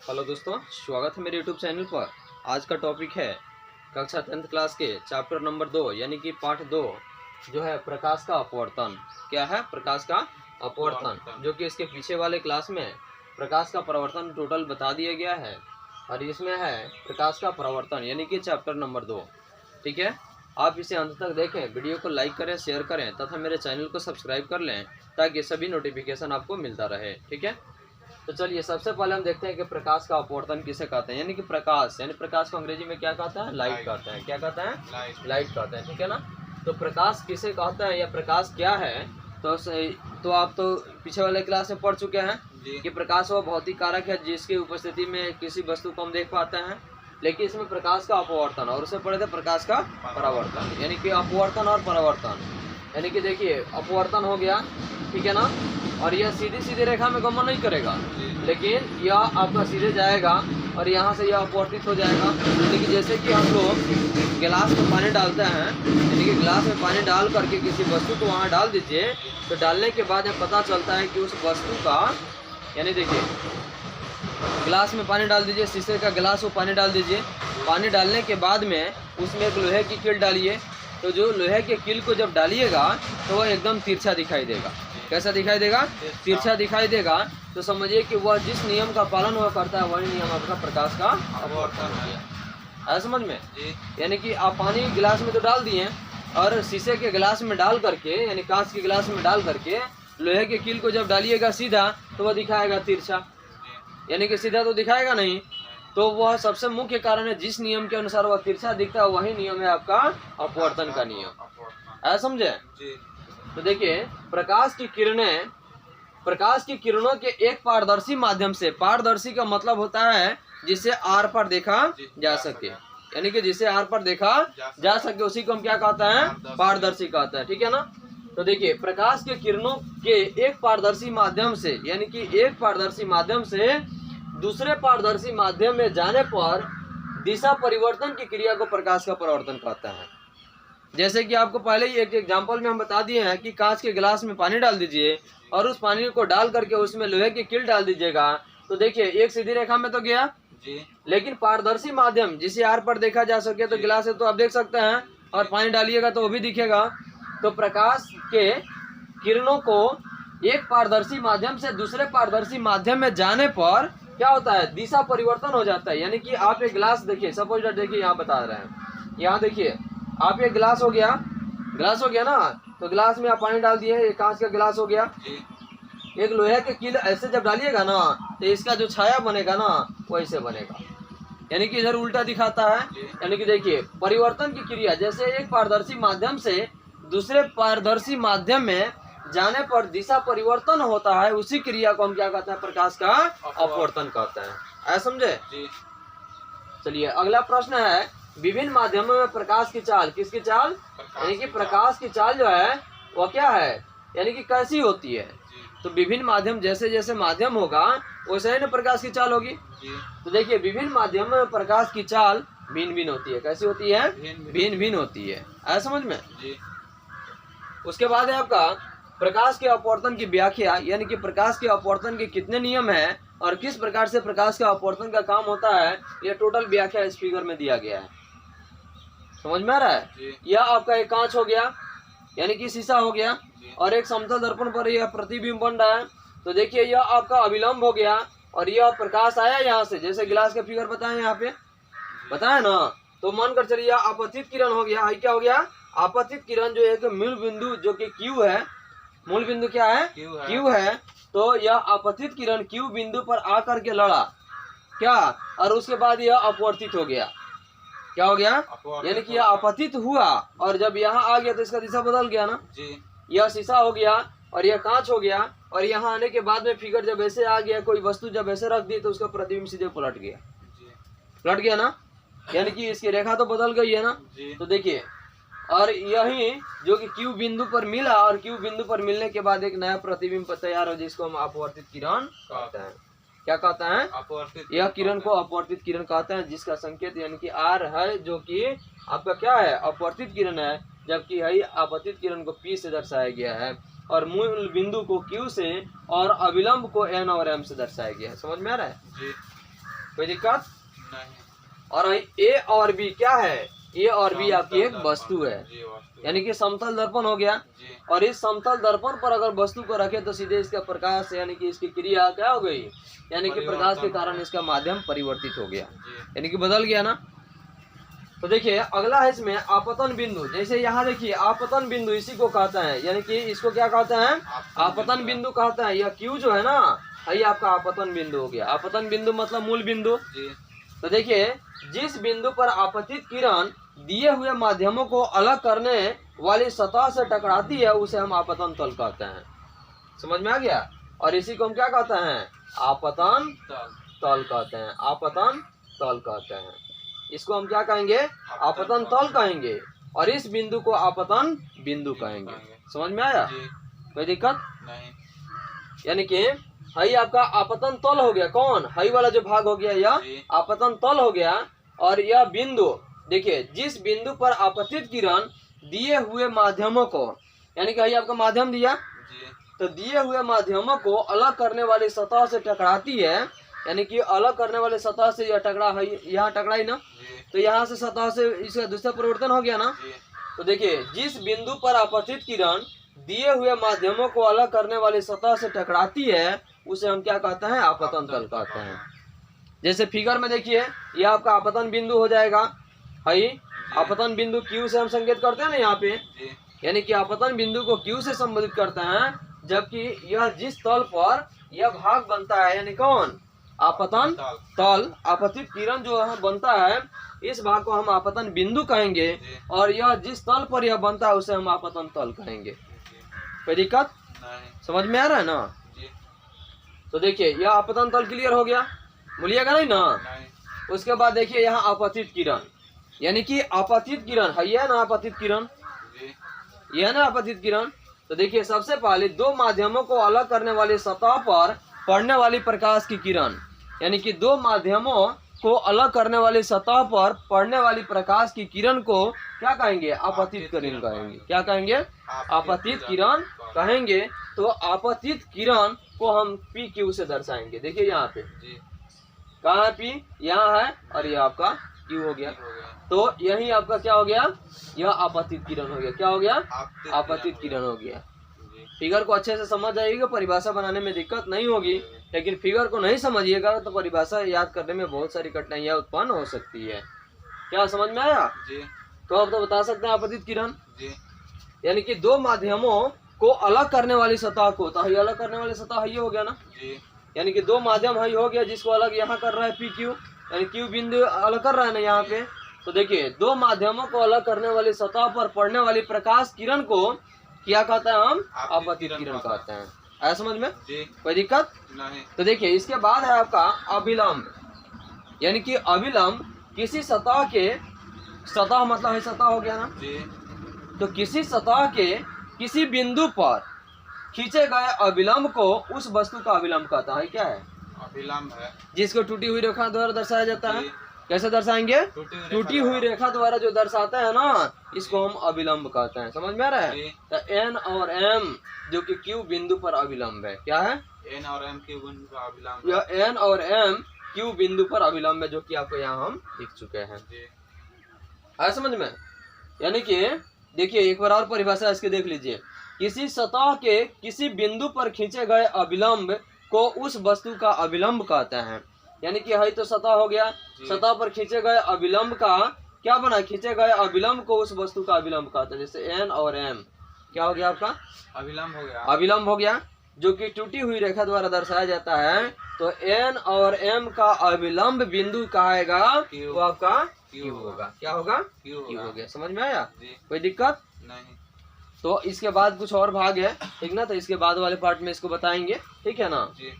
Hello दोस्तों, स्वागत है मेरे यूट्यूब चैनल पर। आज का टॉपिक है कक्षा 10th क्लास के चैप्टर नंबर 2 यानी कि पार्ट 2 जो है प्रकाश का अपवर्तन। क्या है? प्रकाश का अपवर्तन, जो कि इसके पीछे वाले क्लास में प्रकाश का परावर्तन टोटल बता दिया गया है और इसमें है प्रकाश का परावर्तन यानी कि चैप्टर नंबर 2। ठीक है, आप इसे अंत तक देखें, वीडियो को लाइक करें, शेयर करें तथा मेरे चैनल को सब्सक्राइब कर लें ताकि सभी नोटिफिकेशन आपको मिलता रहे। ठीक है, तो चलिए सबसे पहले हम देखते हैं कि प्रकाश का अपवर्तन किसे कहते हैं। यानी कि प्रकाश को अंग्रेजी में क्या कहते हैं? लाइट कहते हैं। क्या कहते हैं? लाइट कहते हैं। ठीक है ना। तो प्रकाश किसे कहते हैं या प्रकाश क्या है? तो आप तो पीछे वाले क्लास में पढ़ चुके हैं कि प्रकाश वो भौतिक कारक है जिसकी उपस्थिति में किसी वस्तु को हम देख पाते हैं। लेकिन इसमें प्रकाश का अपवर्तन और उसे पढ़े थे प्रकाश का परावर्तन। यानी कि अपवर्तन और परावर्तन, यानी कि देखिए अपवर्तन हो गया, ठीक है ना, और यह सीधी सीधी रेखा में गमन नहीं करेगा, लेकिन यह आपका सीधे जाएगा और यहाँ से यह अपवर्तित हो जाएगा। यानी कि जैसे कि हम लोग गिलास में पानी डालते हैं, यानी कि गिलास में पानी डाल करके किसी वस्तु को वहाँ डाल दीजिए, तो डालने के बाद यह पता चलता है कि उस वस्तु का, यानी देखिए गिलास में पानी डाल दीजिए, शीशे का गिलास में पानी डाल दीजिए, पानी डालने के बाद में उसमें एक लोहे की कील डालिए, तो जो लोहे के कील को जब डालिएगा तो वह एकदम तिरछा दिखाई देगा। कैसा दिखाई देगा? तिरछा दिखाई देगा। तो समझिए कि वह जिस नियम का पालन हुआ करता है वही नियम आपका प्रकाश का अपवर्तन हो गया। है समझ में? यानी कि आप पानी गिलास में तो डाल दिए और शीशे के गिलास में डाल करके, यानी कांच के गिलास में डाल करके लोहे के कील को जब डालिएगा सीधा तो वह दिखाएगा तिरछा, यानी कि सीधा तो दिखाएगा नहीं। तो वह सबसे मुख्य कारण है, जिस नियम के अनुसार वह तिरछा दिखता है वही नियम है आपका अपवर्तन का नियम। है समझे? तो देखिए प्रकाश की किरणों के एक पारदर्शी माध्यम से, पारदर्शी का मतलब होता है जिसे आर पर देखा जा सके, यानी कि जिसे आर पर देखा जा सके उसी को हम क्या कहते हैं? पारदर्शी कहते हैं। ठीक है ना। तो देखिए प्रकाश के किरणों के एक पारदर्शी माध्यम से, यानी कि एक पारदर्शी माध्यम से दूसरे पारदर्शी माध्यम में जाने पर दिशा परिवर्तन की क्रिया को प्रकाश का परावर्तन कहते हैं। जैसे कि आपको पहले ही एक एग्जांपल में हम बता दिए हैं कि कांच के गिलास में पानी डाल दीजिए और उस पानी को डाल करके उसमें लोहे की कील डाल दीजिएगा, तो देखिए एक सीधी रेखा में तो गया जी, लेकिन पारदर्शी माध्यम जिसे आर पर देखा जा सके, तो गिलास है तो आप देख सकते हैं, और पानी डालिएगा तो वो भी दिखेगा। तो प्रकाश के किरणों को एक पारदर्शी माध्यम से दूसरे पारदर्शी माध्यम में जाने पर क्या होता है? दिशा परिवर्तन हो जाता है। यानी कि आप एक गिलास देखिए, सपोज देखिए यहाँ बता रहे हैं, यहाँ देखिए आप एक गिलास हो गया ना, तो गिलास में आप पानी डाल दिए, एक कांच का गिलास हो गया, एक लोहे के कील ऐसे जब डालिएगा ना तो इसका जो छाया बनेगा ना वैसे बनेगा, यानी कि इधर उल्टा दिखाता है। यानी कि देखिए परिवर्तन की क्रिया, जैसे एक पारदर्शी माध्यम से दूसरे पारदर्शी माध्यम में जाने पर दिशा परिवर्तन होता है, उसी क्रिया को हम क्या कहते हैं? प्रकाश का अपवर्तन कहते हैं। ऐसा समझे? चलिए अगला प्रश्न है, विभिन्न माध्यमों में प्रकाश की चाल, किसकी चाल? यानी कि प्रकाश की चाल जो है वह क्या है, यानी कि कैसी होती है? तो विभिन्न माध्यम, जैसे जैसे माध्यम होगा वैसे ही ना प्रकाश की चाल होगी। तो देखिए विभिन्न माध्यमों में प्रकाश की चाल भिन्न भिन्न होती है। कैसी होती है? भिन्न भिन्न होती है। ऐसा समझ में? उसके बाद है आपका प्रकाश के अपवर्तन की व्याख्या, यानी कि प्रकाश के अपवर्तन के कितने नियम हैं और किस प्रकार से प्रकाश का अपवर्तन का काम होता है, यह टोटल व्याख्या इस फिगर में दिया गया है। समझ में आ रहा है? यह आपका एक कांच हो गया, यानी कि शीशा हो गया, और एक समतल दर्पण पर यह प्रतिबिंब बन रहा है। तो देखिए यह आपका अभिलंब हो गया और यह प्रकाश आया यहाँ से, जैसे गिलास का फिगर बताए यहाँ पे बताया ना, तो मानकर चलिए आपतित किरण हो गया। क्या हो गया? आपतित किरण जो एक मूल बिंदु जो कि Q है, मूल बिंदु क्या है? Q है। तो यह आपतित किरण Q बिंदु पर आकर के लड़ा क्या, और उसके बाद यह अपवर्तित हो गया। क्या हो गया? यानी कि यह अपतित हुआ और जब यहाँ आ गया तो इसका दिशा बदल गया ना जी। यह शीशा हो गया और यह कांच हो गया, और यहाँ आने के बाद में फिगर जब ऐसे आ गया, कोई वस्तु जब ऐसे रख दी तो उसका प्रतिबिंब सीधे पलट गया ना, यानी कि इसकी रेखा तो बदल गई है ना। तो देखिए, और यही जो कि Q बिंदु पर मिला, और Q बिंदु पर मिलने के बाद एक नया प्रतिबिंब तैयार हो, जिसको हम अपवर्तित किरण कहते हैं। क्या कहता है? अपवर्तित। यह किरण को अपवर्तित किरण कहते हैं, जिसका संकेत यानी कि आर है, जो कि आपका क्या है? अपवर्तित किरण है, जबकि यही आपतित किरण को P से दर्शाया गया है, और मूल बिंदु को Q से और अविलंब को N और M से दर्शाया गया है। समझ में आ रहा है? जी। कोई दिक्कत नहीं। और ए और बी क्या है, ए और बी आपकी एक वस्तु है, जी, वस्तु। यानी कि समतल दर्पण हो गया। जी। और इस समतल दर्पण पर अगर वस्तु को रखे तो सीधे इसका प्रकाश यानी कि इसकी क्रिया क्या हो गई, यानी कि प्रकाश के कारण इसका माध्यम परिवर्तित हो गया, यानी कि बदल गया ना। तो देखिए अगला है इसमें आपतन बिंदु। जैसे यहाँ देखिए आपतन बिंदु इसी को कहते हैं, यानी कि इसको क्या कहते हैं, आपतन बिंदु कहते हैं। यह क्यू जो है ना, ये आपका आपतन बिंदु हो गया। आपतन बिंदु मतलब मूल बिंदु। तो देखिए जिस बिंदु पर आपतित किरण दिए हुए माध्यमों को अलग करने वाली सतह से टकराती है उसे हम आपतन तल कहते हैं। समझ में आ गया। और इसी को हम क्या कहते हैं, आपतन तल कहते हैं। आपतन तल कहते हैं। इसको हम क्या कहेंगे, आपतन तल कहेंगे। और इस बिंदु को आपतन बिंदु कहेंगे। समझ में आया, कोई दिक्कत नहीं। यानी कि हई आपका आपतन तल हो गया। कौन, हई वाला जो भाग हो गया यह आपतन तल हो गया। और यह बिंदु देखिए जिस बिंदु पर आपतित किरण दिए हुए माध्यमों को, यानी कि हई आपका माध्यम दिया, तो दिए हुए माध्यमों को अलग करने वाली सतह से टकराती है, यानी कि अलग करने वाले सतह से यह टकरा है, यहाँ टकराई ना, तो यहाँ से सतह से इसका दूसरा परिवर्तन हो गया ना। तो देखिए जिस बिंदु पर आपतित किरण दिए हुए माध्यमों को अलग करने वाली सतह से टकराती है उसे हम क्या कहते हैं, आपतन तल कहते हैं। जैसे फिगर में देखिए यह आपका आपतन बिंदु हो जाएगा। हई आपतन बिंदु क्यू से हम संकेत करते हैं ना यहाँ पे, यानी कि आपतन बिंदु को क्यू से संबोधित करते हैं, जबकि यह जिस तल पर यह भाग बनता है, यानी कौन, आपतन तल, आपतित किरण जो बनता है इस भाग को हम आपतन बिंदु कहेंगे। और यह जिस तल पर यह बनता है उसे हम आपतन तल कहेंगे। कोई दिक्कत समझ में आ रहा है ना। तो देखिए यह आपतन तल क्लियर हो गया, भूलिएगा नहीं ना। उसके बाद देखिए यहाँ आपतित किरण, यानी कि आपतित किरण है यह ना, आपतित किरण यह ना आपतित किरण। तो देखिए सबसे पहले दो माध्यमों को अलग करने वाली सतह पर पड़ने वाली प्रकाश की किरण, यानी कि दो माध्यमों को अलग करने वाली सतह पर पड़ने वाली प्रकाश की किरण को क्या कहेंगे, आपतित किरण कहेंगे। क्या कहेंगे, आपतित किरण कहेंगे। तो आपतित किरण को हम पी क्यू से दर्शाएंगे। देखिए यहाँ पे कहाँ है पी, यहाँ है, और यह आपका क्यू हो गया। तो यही आपका क्या हो गया, यह आपतित किरण हो गया। क्या हो गया, आपतित किरण हो गया। फिगर को अच्छे से समझ जाइएगा, परिभाषा बनाने में दिक्कत नहीं होगी। लेकिन फिगर को नहीं समझिएगा तो परिभाषा याद करने में बहुत सारी कठिनाइयां उत्पन्न हो सकती है। क्या समझ में आया जी। तो अब तो बता सकते हैं आपतित किरण जी, यानी कि दो माध्यमों को अलग करने वाली सतह को, तो अलग करने वाली सतह ये हो गया ना जी, यानी कि दो माध्यम है हो गया जिसको अलग यहाँ कर रहा है पी क्यू, यानी क्यू बिंदु अलग कर रहा है ना यहाँ पे। तो देखिए दो माध्यमों को अलग करने वाली सतह पर पड़ने वाली प्रकाश किरण को क्या कहते हैं, हम आपतित किरण कहते हैं। ऐसा समझ में जी, कोई दिक्कत नहीं। तो देखिए इसके बाद है आपका अभिलंब, यानी कि अभिलंब किसी सतह के, सतह मतलब है सतह हो गया ना जी, तो किसी सतह के किसी बिंदु पर खींचे गए अभिलंब को उस वस्तु का अभिलंब कहता है। क्या है, अभिलंब है जिसको टूटी हुई रेखा द्वारा दर्शाया जाता है। कैसे दर्शाएंगे, टूटी हुई रेखा द्वारा जो दर्शाते हैं ना, इसको हम अभिलंब कहते हैं। समझ में आ रहा है। तो एन और एम जो कि क्यू बिंदु पर अभिलंब है। क्या है, एन और एम क्यू बिंदु पर अभिलंब। यह एन और एम क्यू बिंदु पर अभिलंब है, जो कि आपको यहाँ हम लिख चुके हैं। आया समझ में। यानी कि देखिए एक बार और परिभाषा इसके देख लीजिए, किसी सतह के किसी बिंदु पर खींचे गए अभिलंब को उस वस्तु का अभिलंब कहते हैं। यानी कि है तो सतह हो गया, सतह पर खींचे गए अभिलंब का क्या बना, खींचे गए अभिलंब को उस वस्तु का अभिलंब कहते हैं। जैसे एन और एम क्या हो गया, आपका अभिलंब हो गया, अभिलंब हो गया जो कि टूटी हुई रेखा द्वारा दर्शाया जाता है। तो एन और एम का अभिलंब बिंदु कहेगा वो आपका क्यू होगा। क्या होगा, क्यू हो गया। समझ में आया, कोई दिक्कत नहीं। तो इसके बाद कुछ और भाग है, ठीक ना, तो इसके बाद वाले पार्ट में इसको बताएंगे, ठीक है ना जी।